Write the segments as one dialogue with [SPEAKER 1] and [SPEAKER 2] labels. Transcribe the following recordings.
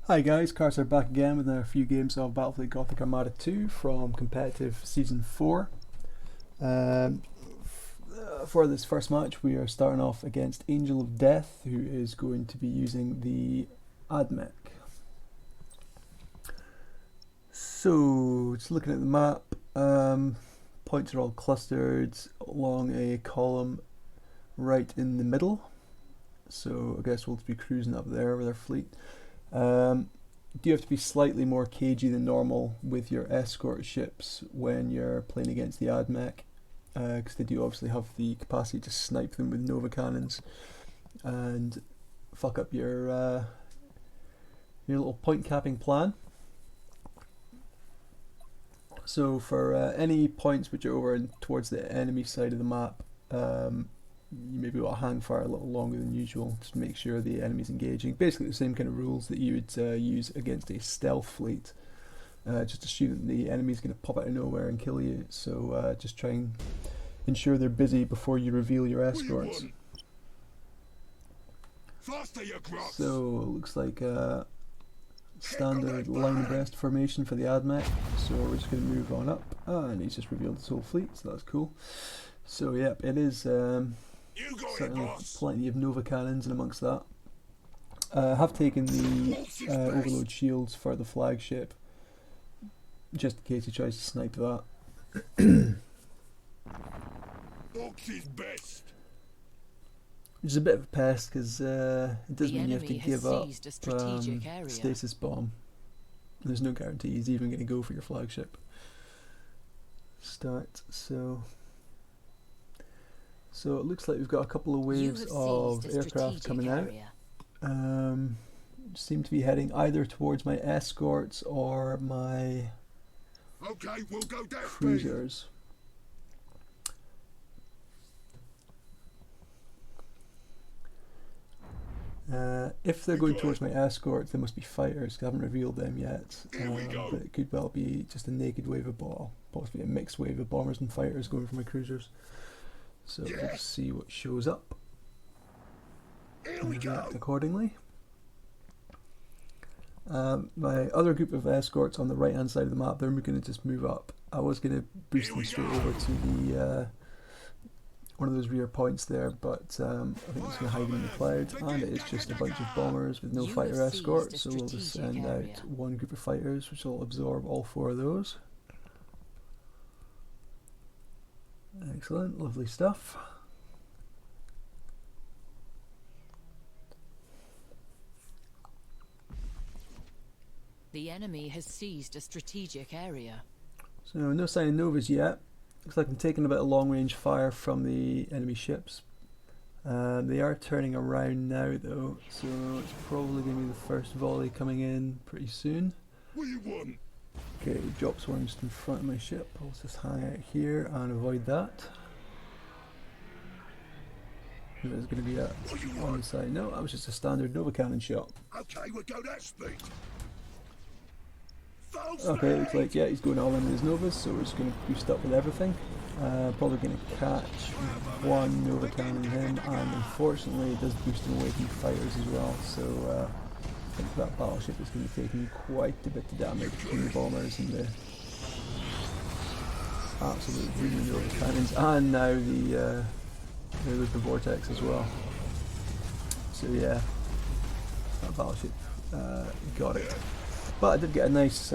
[SPEAKER 1] Hi guys, Carcer back again with a few games of Battlefield Gothic Armada 2 from competitive season 4. For this first match we are starting off against Angel of Death, who is going to be using the Admech. So just looking at the map, points are all clustered along a column right in the middle, so I guess we'll be cruising up there with our fleet. Do have to be slightly more cagey than normal with your escort ships when you're playing against the Admech, because they do obviously have the capacity to snipe them with Nova cannons and fuck up your little point capping plan. So for any points which are over towards the enemy side of the map, you maybe want to hang fire a little longer than usual to make sure the enemy's engaging. Basically the same kind of rules that you would use against a stealth fleet. Just assume that the enemy's going to pop out of nowhere and kill you, so just try and ensure they're busy before you reveal your escorts. So it looks like a standard line abreast formation for the Admech, so we're just going to move on up, and he's just revealed his whole fleet, so that's cool. So yep, it is certainly plenty of Nova cannons in amongst that. I have taken the overload shields for the flagship, just in case he tries to snipe that. Which is a bit of a pest, because it does mean you have to give up stasis bomb. There's no guarantee he's even going to go for your flagship. Start, so it looks like we've got a couple of waves of aircraft coming out. Seem to be heading either towards my escorts or my cruisers. If they're going towards my escorts, they must be fighters, because I haven't revealed them yet. But it could well be just a naked wave of possibly a mixed wave of bombers and fighters going for my cruisers. So let's see what shows up and react accordingly. My other group of escorts on the right hand side of the map, they're going to just move up. I was going to boost them straight over to the one of those rear points there, but I think it's going to hide them in the clouds, and it is just a bunch of bombers with no fighter escort, so we'll just send out one group of fighters which will absorb all four of those. Excellent, lovely stuff.
[SPEAKER 2] The enemy has seized a strategic area.
[SPEAKER 1] So no sign of Novas yet. Looks like I'm taking a bit of long range fire from the enemy ships. They are turning around now though, so it's probably going to be the first volley coming in pretty soon.
[SPEAKER 3] What do you want?
[SPEAKER 1] Okay, drops one just in front of my ship. I'll just hang out here and avoid that. There's going to be a on the side. No, that was just a standard Nova cannon shot.
[SPEAKER 3] Okay, we'll go that speed.
[SPEAKER 1] Okay, looks like, yeah, he's going all in with his Novas, so we're just going to boost up with everything. Probably going to catch one Nova cannon in him, and unfortunately it does boost him away from fighters as well, so I think that battleship is going to be taking quite a bit of damage from the bombers and the absolute really Nova cannons, and now there was the vortex as well. So yeah, that battleship got it. But I did get a nice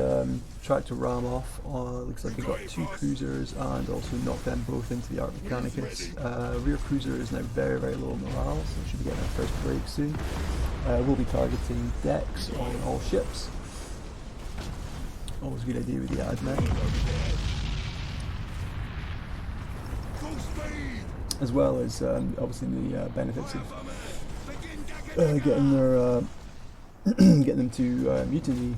[SPEAKER 1] tractor ram off. Looks like I got two cruisers and also knocked them both into the Arc Mechanicus. Rear cruiser is now very, very low morale, so we should be getting our first break soon. We'll be targeting decks on all ships. Always a good idea with the Admech. As well as obviously the benefits of getting their getting them to mutiny.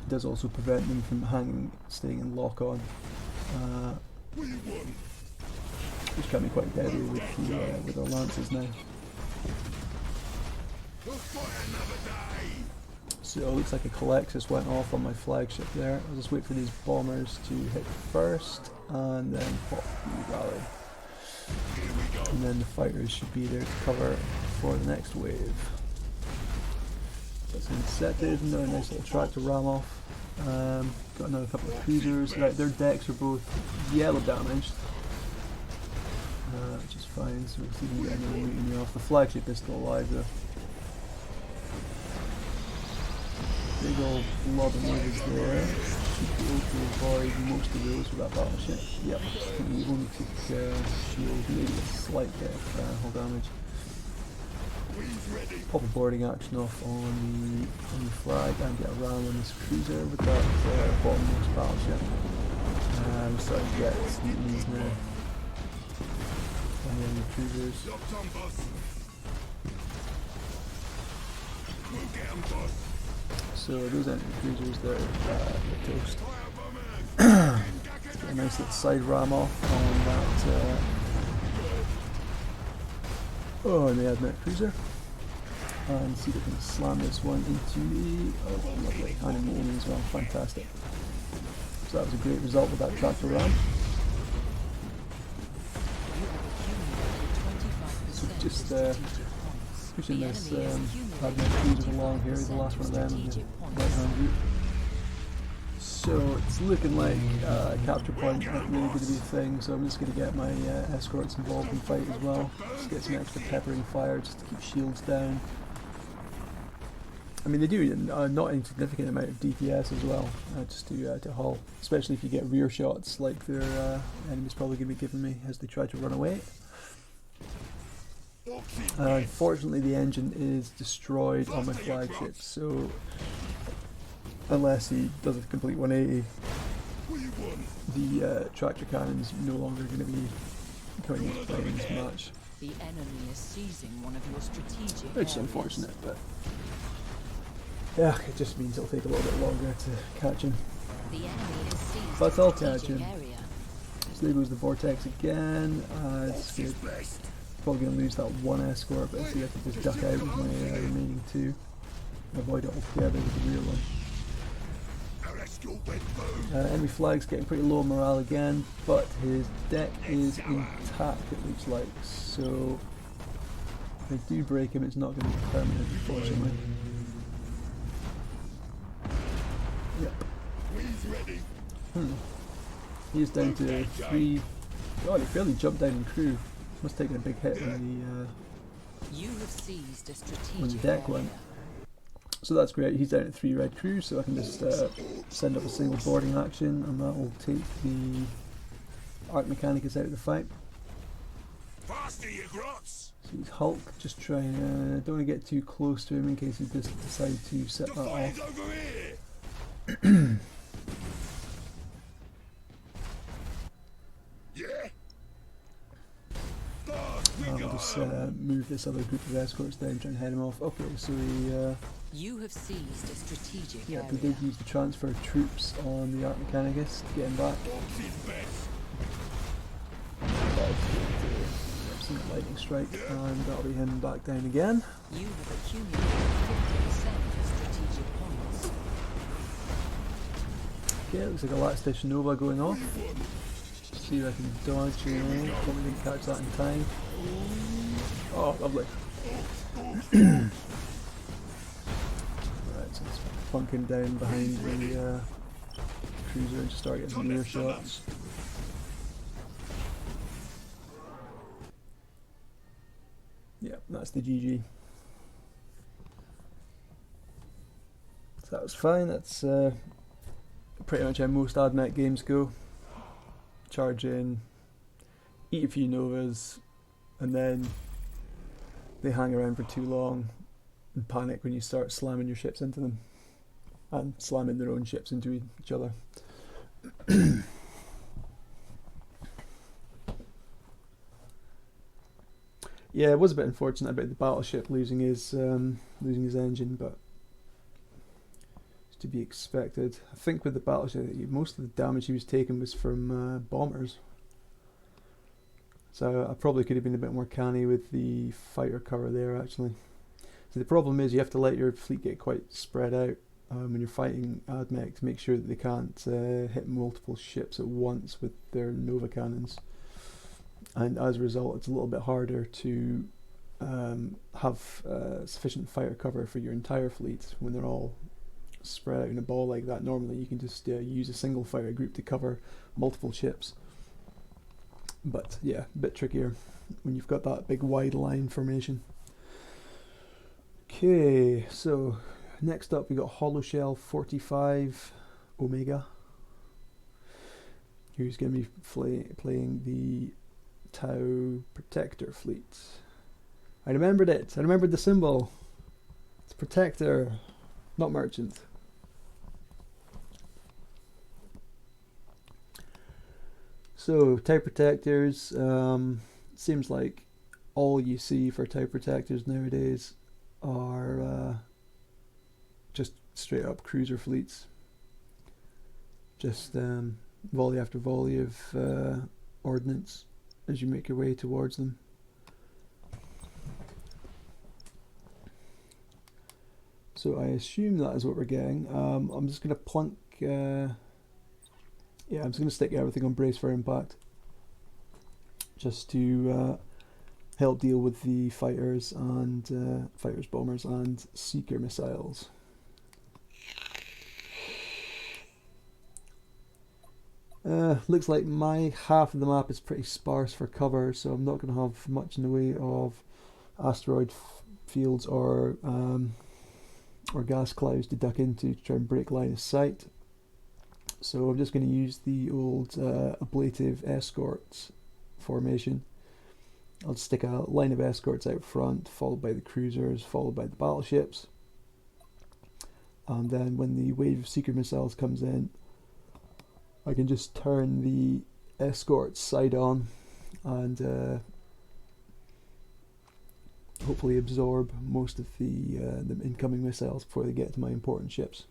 [SPEAKER 1] Does also prevent them from staying in lock on, which can be quite deadly with our lances now. So it looks like a Colexus went off on my flagship there. I'll just wait for these bombers to hit first and then pop the rally. And then the fighters should be there to cover for the next wave. But It's intercepted, another nice little track to ram off. Got another couple of cruisers. Right, their decks are both yellow damaged, which is fine, so we'll see if we can get any mutiny off. The flagship is still alive though. Big old blob of navys there. Should be able to avoid most of those with that battleship. Yep, I think we only took shield, maybe a slight bit of hull damage. Pop a boarding action off on the flag and get a ram on this cruiser with that bottommost battleship. We're starting to get mutinies now. And then the cruisers. So those enemy cruisers, they're toast. Get a nice little side ram off on that. On the Admech cruiser. And see if we can slam this one into the. Oh, lovely. And a mutiny as well. Fantastic. So that was a great result with that tractor ram. So just pushing this Admech cruiser along here, the last one of them in the right hand group. So it's looking like capture point aren't really going to be a thing, so I'm just going to get my escorts involved in the fight as well. Just get some extra peppering fire just to keep shields down. I mean, they do a not insignificant amount of DPS as well, just to hull, especially if you get rear shots like their enemy's probably going to be giving me as they try to run away. Unfortunately, the engine is destroyed on my flagship, so unless he does a complete 180, the tractor cannon's no longer going to be coming into play in this match.
[SPEAKER 2] The enemy is seizing one of your strategic
[SPEAKER 1] Which is unfortunate, but yeah, it just means it'll take a little bit longer to catch him.
[SPEAKER 2] The enemy has seized
[SPEAKER 1] But I'll catch him.
[SPEAKER 2] area.
[SPEAKER 1] So there goes the vortex again. It's good. Probably going to lose that one escort, but I see I can just duck out with my remaining two. Avoid it altogether with the rear one. Enemy flag's getting pretty low morale again, but his deck is intact, it looks like. So if I do break him, it's not going to be permanent, unfortunately. Yep. He's down to 3. God, he fairly jumped down in crew. Must have taken a big hit when
[SPEAKER 2] You have seized a
[SPEAKER 1] the
[SPEAKER 2] strategic
[SPEAKER 1] deck
[SPEAKER 2] area.
[SPEAKER 1] went. So that's great. He's down at 3 red crew, so I can just send up a single boarding action, and that will take the Arc Mechanicus out of the fight.
[SPEAKER 3] Faster, you grots!
[SPEAKER 1] So he's Hulk, just trying. Don't want to get too close to him in case he does decide to set that off.
[SPEAKER 3] Over here! Yeah?
[SPEAKER 1] I'll just move this other group of escorts down, try and head him off. Okay, so he,
[SPEAKER 2] You have seized a strategic
[SPEAKER 1] yeah,
[SPEAKER 2] area.
[SPEAKER 1] they did use the transfer troops on the Arc Mechanicus to get him back. Some lightning strike, and that'll be him back down again.
[SPEAKER 2] You have accumulated 50% strategic points.
[SPEAKER 1] Okay, looks like a last station Nova going off. See if I can dodge. Probably didn't catch that in time. Oh, lovely. Right, so let's plunk him down behind the cruiser and just start getting some rear shots. Yeah, that's the GG. So that was fine. That's pretty much how most Admech games go. Charge in, eat a few Novas, and then they hang around for too long and panic when you start slamming your ships into them and slamming their own ships into each other. Yeah, it was a bit unfortunate about the battleship losing his engine, but it's to be expected. I think with the battleship, most of the damage he was taking was from bombers. So I probably could have been a bit more canny with the fighter cover there, actually. So the problem is you have to let your fleet get quite spread out when you're fighting Admech to make sure that they can't hit multiple ships at once with their Nova cannons. And as a result, it's a little bit harder to have sufficient fighter cover for your entire fleet when they're all spread out in a ball like that. Normally you can just use a single fighter group to cover multiple ships, but yeah, a bit trickier when you've got that big wide line formation. Okay, so next up we got Hollow Shell 45 Omega, who's going to be playing the Tau Protector fleet. I remembered it. I remembered the symbol. It's Protector, not Merchant. So Tau Protectors, seems like all you see for Tau Protectors nowadays are just straight up cruiser fleets. Just volley after volley of ordnance as you make your way towards them. So I assume that is what we're getting. I'm just going to plunk... yeah, I'm just going to stick everything on brace for impact, just to help deal with the fighters and fighters, bombers and seeker missiles. Looks like my half of the map is pretty sparse for cover, so I'm not going to have much in the way of asteroid fields or gas clouds to duck into to try and break line of sight. So I'm just going to use the old ablative escort formation. I'll just stick a line of escorts out front, followed by the cruisers, followed by the battleships. And then when the wave of seeker missiles comes in, I can just turn the escorts side on and hopefully absorb most of the incoming missiles before they get to my important ships.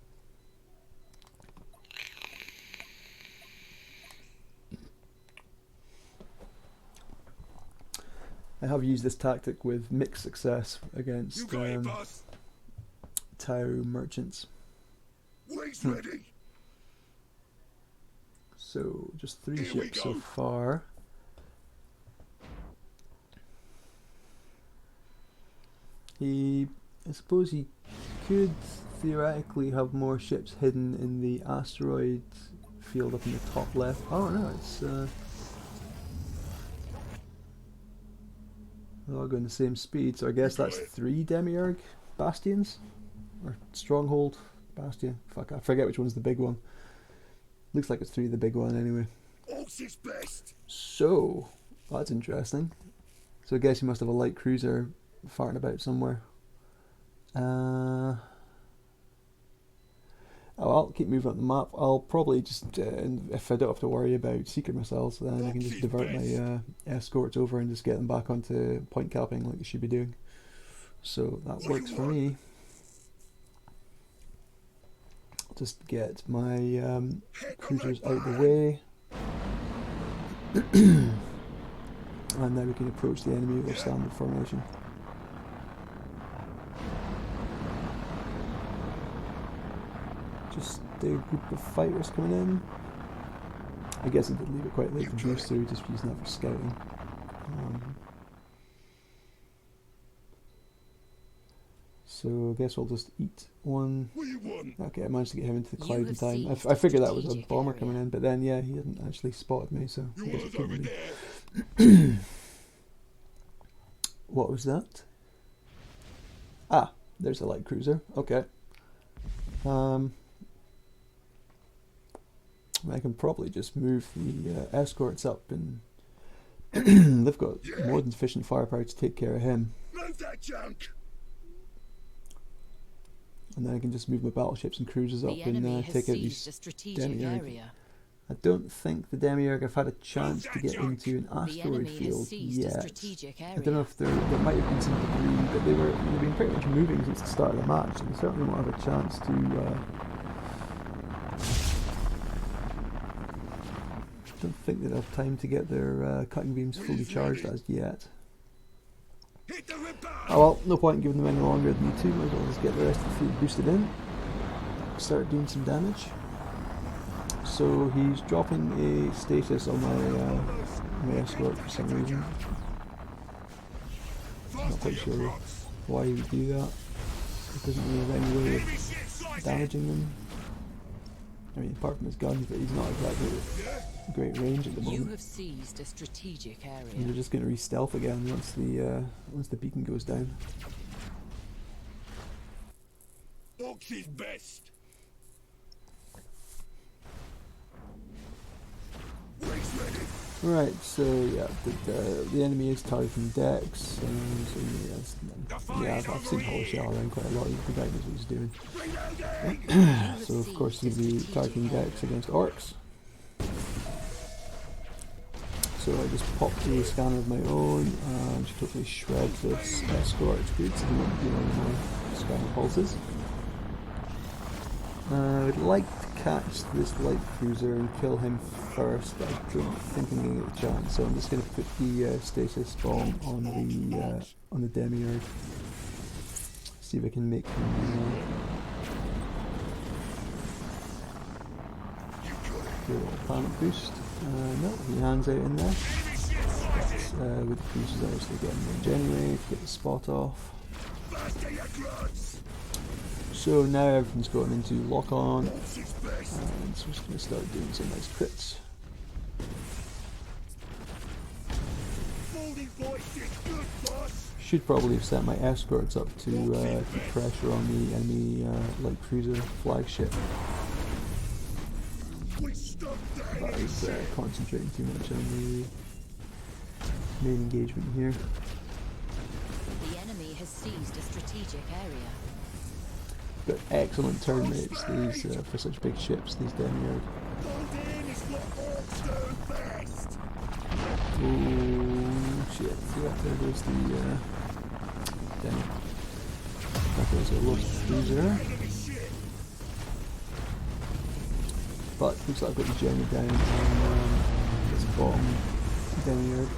[SPEAKER 1] I have used this tactic with mixed success against Tau merchants.
[SPEAKER 3] Wade's ready.
[SPEAKER 1] So just 3 ships so far. I suppose he could theoretically have more ships hidden in the asteroid field up in the top left. Oh no, it's they're all going the same speed, so I guess that's 3 Demiurge bastions? Or stronghold bastion? Fuck, I forget which one's the big one. Looks like it's 3 the big one anyway.
[SPEAKER 3] His best.
[SPEAKER 1] So, that's interesting. So I guess he must have a light cruiser farting about somewhere. Oh, I'll keep moving up the map. I'll probably just, if I don't have to worry about seeker missiles, then I can just divert my escorts over and just get them back onto point capping like they should be doing. So that works for me. Just get my cruisers out of the way. And now we can approach the enemy with a standard formation. Just a group of fighters coming in. I guess I did leave it quite late to boost through, just using that for scouting. So I guess we'll just eat one. Okay, I managed to get him into the cloud in time. I figured that was a bomber coming in, but then yeah, he hadn't actually spotted me, so I guess it couldn't be. What was that? Ah, there's a light cruiser. Okay. I can probably just move the escorts up, and they've got more than sufficient firepower to take care of him.
[SPEAKER 3] Move that junk.
[SPEAKER 1] And then I can just move my battleships and cruisers up and take out these Demiurge. I don't think the Demiurge have had a chance to get into an asteroid field yet. I don't know if there might have been some debris, but they've been pretty much moving since the start of the match, so they certainly won't have a chance to. I don't think they'd have time to get their cutting beams fully charged as yet. Oh well, no point in giving them any longer than you two. Might as well just get the rest of the fleet boosted in. Start doing some damage. So he's dropping a status on my escort for some reason. Not quite sure why he would do that. It doesn't really have any way of damaging them. I mean, apart from his guns, but he's not exactly at great range at the
[SPEAKER 2] You
[SPEAKER 1] moment.
[SPEAKER 2] have seized a strategic area.
[SPEAKER 1] And they're just going to re-stealth again once the beacon goes down.
[SPEAKER 3] Fox is best. Wade's ready.
[SPEAKER 1] Right, so yeah, the enemy is targeting decks, and so yeah, I've seen Hollow Shell around quite a lot. The guy knows what he's doing. So of course he's going to be targeting decks against orcs. So I just popped through a scanner of my own and should hopefully shred this escort good so he won't be on my scanner pulses. I would like to catch this light cruiser and kill him first, but I don't think I'm going to get a chance, so I'm just going to put the stasis bomb on the demiurge. See if I can make him do a little panic boost. No, he hands out in there. With the cruisers obviously getting range anyway, to get the spot off. So now everything's going into lock on, and so we're just going to start doing some nice crits. Should probably have set my escorts up to keep pressure on the enemy light cruiser flagship. But I was concentrating too much on the main engagement here.
[SPEAKER 2] The enemy has seized a strategic area.
[SPEAKER 1] Got excellent turn rates these for such big ships, these demiurge. Oh shit, yeah, there goes the demi. That goes a lost cruiser. But looks like I've got the Jenny down on this bottom demiurge.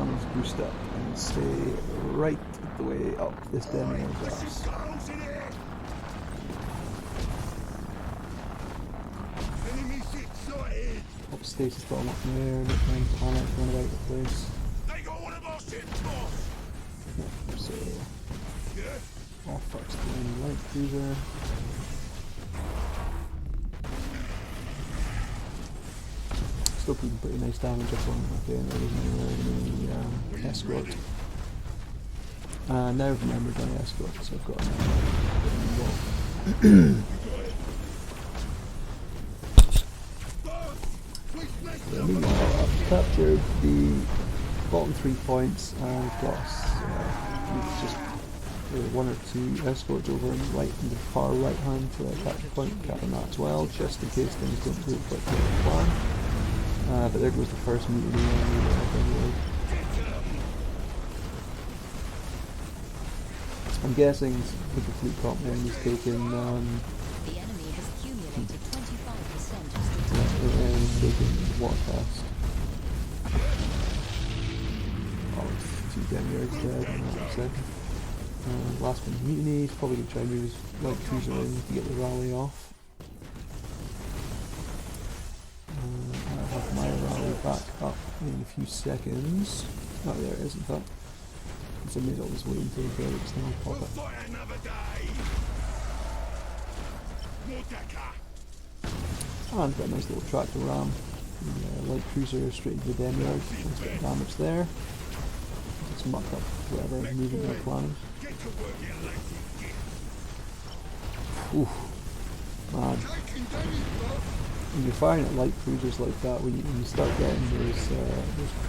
[SPEAKER 1] Let's boost up and stay right the way up this demiurge ass. Pop stasis bomb up in there, don't mind panic going about the place. So, off first the light cruiser. Still keeping pretty nice damage up on okay, and there isn't any escort. Now I've remembered my escort, so I've got meanwhile, I've captured the bottom 3 points and plus just one or two escorts over on the right and the far right hand to capture point, capping that as well, just in case things don't go quite to the plan. But there goes the first mutiny anyway. I'm guessing with the fleet comp then he's taken
[SPEAKER 2] The enemy has accumulated 25% of
[SPEAKER 1] taking Warcast. Oh, it's 2 demiurges dead in that second. Last one's mutiny, he's probably going to try and move his light cruiser in to get the rally off. I'll have my rally back up in a few seconds. Oh, there it is, in fact. For some reason I was waiting until the Felix now pop up. And got a nice little tractor ram. The light cruiser straight into the demiurge. There's a bit of damage there. Just muck up whatever movement they're planning. Oof. Man. When you're firing at light cruisers like that, when you start getting those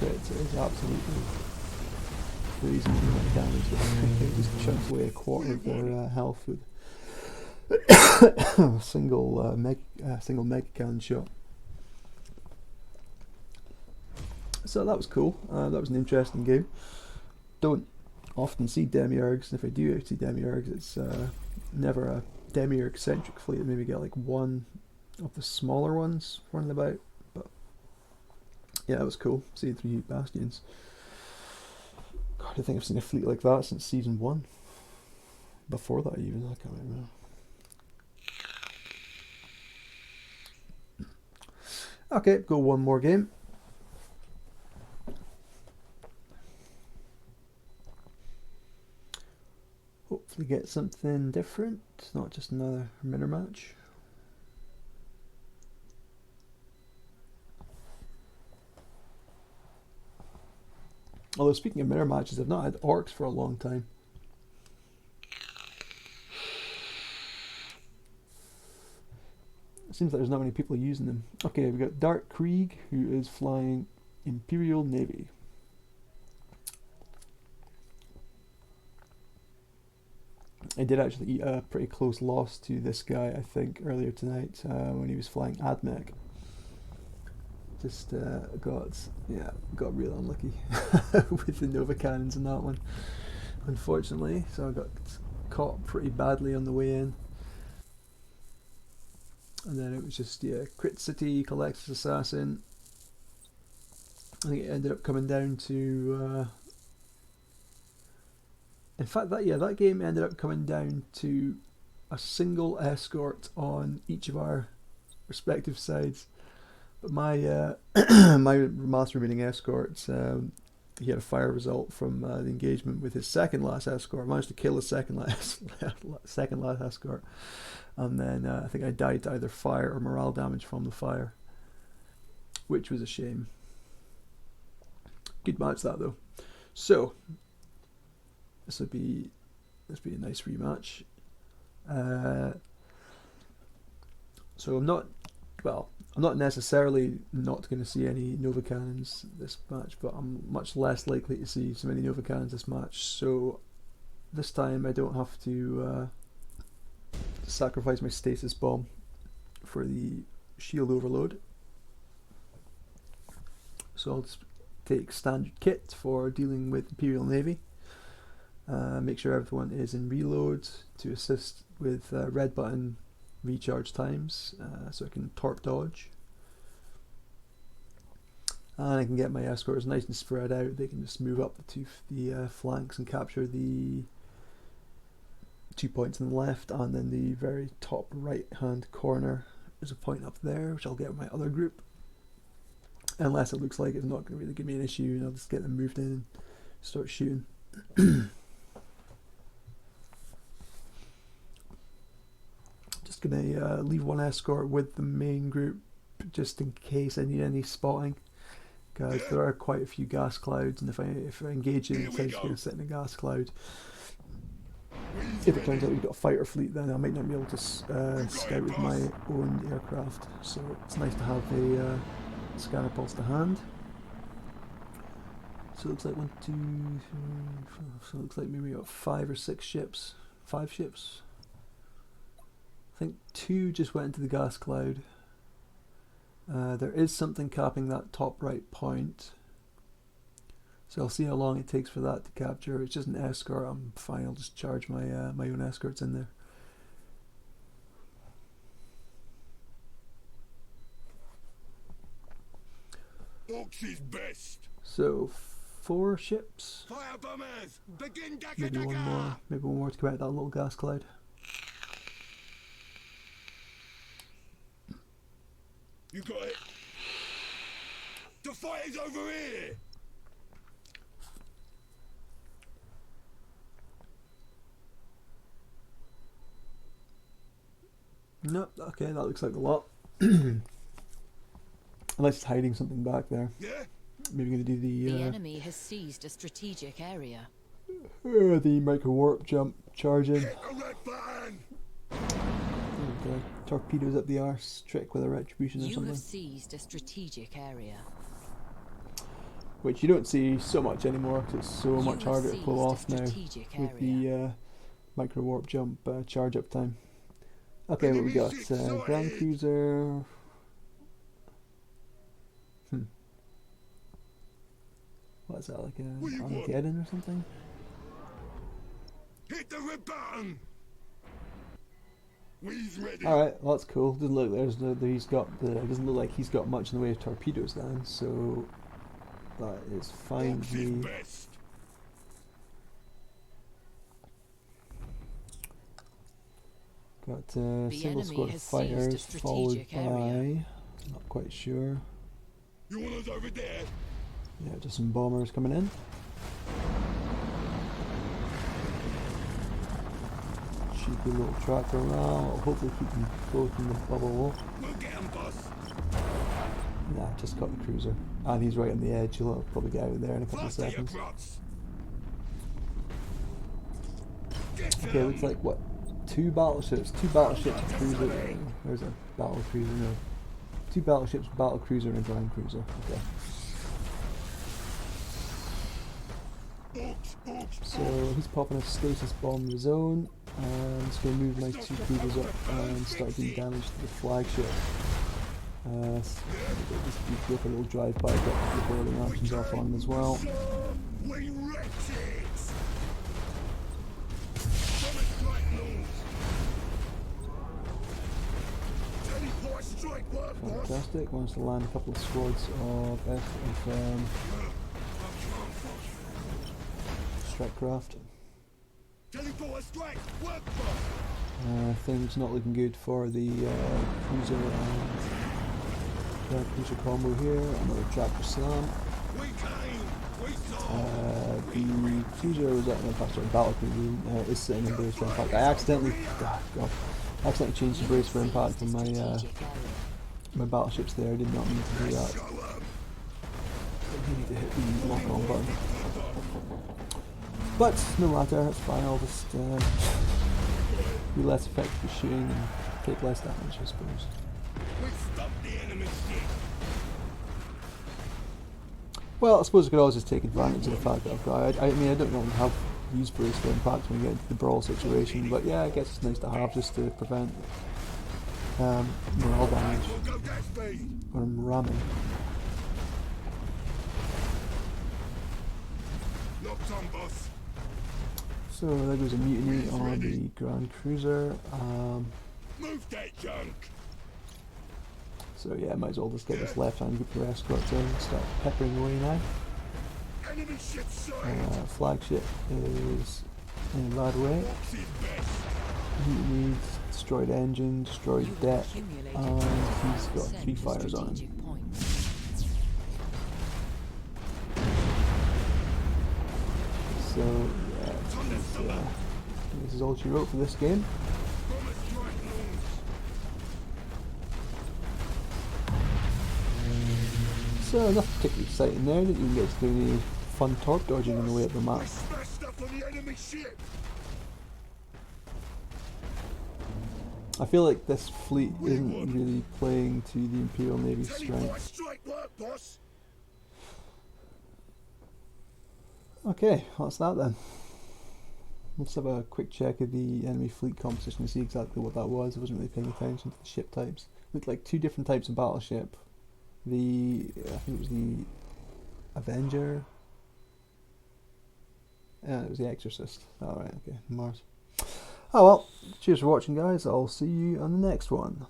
[SPEAKER 1] crits, it is absolutely crazy the amount of damage that it just chunks away a quarter of their health with a single mega cannon shot. So that was cool. That was an interesting game. Don't often see demiurges, and if I do see demiurges, it's never a demiurge-centric fleet. I maybe get like one of the smaller ones running about, but yeah, it was cool seeing 3 bastions. God, I think I've seen a fleet like that since season 1. Before that even, I can't remember. Okay, go one more game. Hopefully get something different, not just another mirror match. Although speaking of mirror matches, I've not had orcs for a long time. It seems like there's not many people using them. Okay, we've got Dark Krieg, who is flying Imperial Navy. I did actually eat a pretty close loss to this guy, I think, earlier tonight when he was flying Admech. Just got real unlucky with the Nova cannons in that one, unfortunately. So I got caught pretty badly on the way in. And then it was just, Crit City, Collector's Assassin. I think it ended up coming down to... in fact, that game ended up coming down to a single escort on each of our respective sides. But my my master remaining escorts, he had a fire result from the engagement with his second last escort. I managed to kill his second last escort, and then I think I died to either fire or morale damage from the fire, which was a shame. Good match that though. So this would be a nice rematch. So I'm not necessarily not going to see any Nova Cannons this match, but I'm much less likely to see so many Nova Cannons this match. So this time I don't have to sacrifice my stasis bomb for the shield overload. So I'll just take standard kit for dealing with Imperial Navy. Make sure everyone is in reload to assist with red button recharge times, so I can torp dodge. And I can get my escorts nice and spread out. They can just move up the flanks and capture the 2 points on the left, and then the very top right hand corner. There's a point up there which I'll get with my other group. Unless it looks like it's not going to really give me an issue, and I'll just get them moved in and start shooting. Just gonna leave one escort with the main group just in case I need any spotting, because there are quite a few gas clouds, and if I engage in, I'm just going to sit in a gas cloud. If it turns out we've got a fighter fleet, then I might not be able to scout with my own aircraft, so it's nice to have a scanner pulse to hand. So it looks like 1, 2, 3, 4, so it looks like maybe we got 5 or 6 ships. 5 ships. I think 2 just went into the gas cloud. There is something capping that top right point. So I'll see how long it takes for that to capture. It's just an escort, I'm fine, I'll just charge my my own escorts in there.
[SPEAKER 3] Oxy's best.
[SPEAKER 1] So 4 ships.
[SPEAKER 3] Fire bombers, begin
[SPEAKER 1] Maybe one more. Maybe one more to come out of that little gas cloud.
[SPEAKER 3] You got it. The fight is over here.
[SPEAKER 1] No, okay, that looks like a lot. Unless it's hiding something back there.
[SPEAKER 3] Yeah.
[SPEAKER 1] Maybe going to do
[SPEAKER 2] The enemy has seized a strategic area.
[SPEAKER 1] the micro warp jump charging.
[SPEAKER 3] Hit the red button.
[SPEAKER 1] Okay. Torpedoes up the arse, trick with a retribution or
[SPEAKER 2] You
[SPEAKER 1] something.
[SPEAKER 2] have seized a strategic area.
[SPEAKER 1] Which you don't see so much anymore because it's so
[SPEAKER 2] You
[SPEAKER 1] much
[SPEAKER 2] have
[SPEAKER 1] harder to pull
[SPEAKER 2] seized a
[SPEAKER 1] off now
[SPEAKER 2] strategic
[SPEAKER 1] with
[SPEAKER 2] area.
[SPEAKER 1] the micro warp jump charge up time. Okay, what we got? Grand Cruiser. What is that, like a Armageddon or something?
[SPEAKER 3] Hit the red button. We's ready.
[SPEAKER 1] Alright, well, that's cool. Doesn't look doesn't look like he's got much in the way of torpedoes then, so that is fine with
[SPEAKER 3] Oxy's
[SPEAKER 1] me.
[SPEAKER 3] best.
[SPEAKER 1] Got a single
[SPEAKER 2] enemy
[SPEAKER 1] squad of
[SPEAKER 2] has seized a
[SPEAKER 1] fighters followed
[SPEAKER 2] strategic area.
[SPEAKER 1] Not quite sure.
[SPEAKER 3] You want us over there?
[SPEAKER 1] Yeah, just some bombers coming in. Cheeky little tracker around. Hopefully keep them both in the bubble.
[SPEAKER 3] We'll get him, boss.
[SPEAKER 1] Nah, just got the cruiser. And he's right on the edge. He'll probably get out there in a couple of
[SPEAKER 3] Faster, you
[SPEAKER 1] seconds.
[SPEAKER 3] brats. Get
[SPEAKER 1] Okay,
[SPEAKER 3] them.
[SPEAKER 1] looks like what? Two battleships, a cruiser. There's a battle cruiser, no. Two battleships, battle cruiser, and a ground cruiser. Okay.
[SPEAKER 3] Books, books,
[SPEAKER 1] So he's popping a stasis bomb in the zone, and it's going to move my two cruisers up and start doing damage to the flagship. Just do a little drive by, get the boiling options off on him as well.
[SPEAKER 3] we wrecked it. Summit strike loose. Teleport strike work, boss.
[SPEAKER 1] Fantastic. Wants to land a couple of squads of strike craft.
[SPEAKER 3] Teleport strike work, boss.
[SPEAKER 1] Things not looking good for the cruiser and cruiser combo here. Another tractor slam.
[SPEAKER 3] We came. We saw.
[SPEAKER 1] The cruiser was at no faster battle cruiser is sitting in brace for impact. I accidentally changed the brace for impact on my my battleships there. I did not mean to do that. I need to hit the lock on button. But no matter, it's fine. I'll just be less effective at shooting and take less damage, I suppose.
[SPEAKER 3] We stopped the enemy ship.
[SPEAKER 1] Well, I suppose I could always just take advantage of the fact that I've got. I mean, I don't normally have use brace for impact when we get into the brawl situation, but yeah, I guess it's nice to have just to prevent morale damage
[SPEAKER 3] We'll go that speed.
[SPEAKER 1] when I'm ramming.
[SPEAKER 3] Locked on, boss.
[SPEAKER 1] So there goes a mutiny on the Grand Cruiser.
[SPEAKER 3] Move that junk.
[SPEAKER 1] So yeah, might as well just get this left-hand group of escorts in and start peppering away now.
[SPEAKER 3] Enemy ship sighted.
[SPEAKER 1] Flagship is in a bad way.
[SPEAKER 3] Box is best.
[SPEAKER 1] Mutiny, destroyed engine, destroyed
[SPEAKER 2] You have
[SPEAKER 1] deck,
[SPEAKER 2] accumulated
[SPEAKER 1] and he's got 3
[SPEAKER 2] 10%
[SPEAKER 1] fires on him.
[SPEAKER 2] strategic points.
[SPEAKER 1] So yeah, this is all she wrote for this game.
[SPEAKER 3] Promise strike loose.
[SPEAKER 1] So nothing particularly exciting there. Didn't even get to do any fun torp dodging on the way up the map.
[SPEAKER 3] We smashed stuff on the enemy ship.
[SPEAKER 1] I feel like this fleet isn't really playing to the Imperial Navy's
[SPEAKER 3] Teleport
[SPEAKER 1] strength.
[SPEAKER 3] strike work, boss.
[SPEAKER 1] Okay, what's that then? Let's have a quick check of the enemy fleet composition to see exactly what that was. I wasn't really paying attention to the ship types. Looked like 2 different types of battleship. I think it was the Avenger. Yeah, it was the Exorcist. Alright, okay, Mars. Oh well, cheers for watching guys, I'll see you on the next one.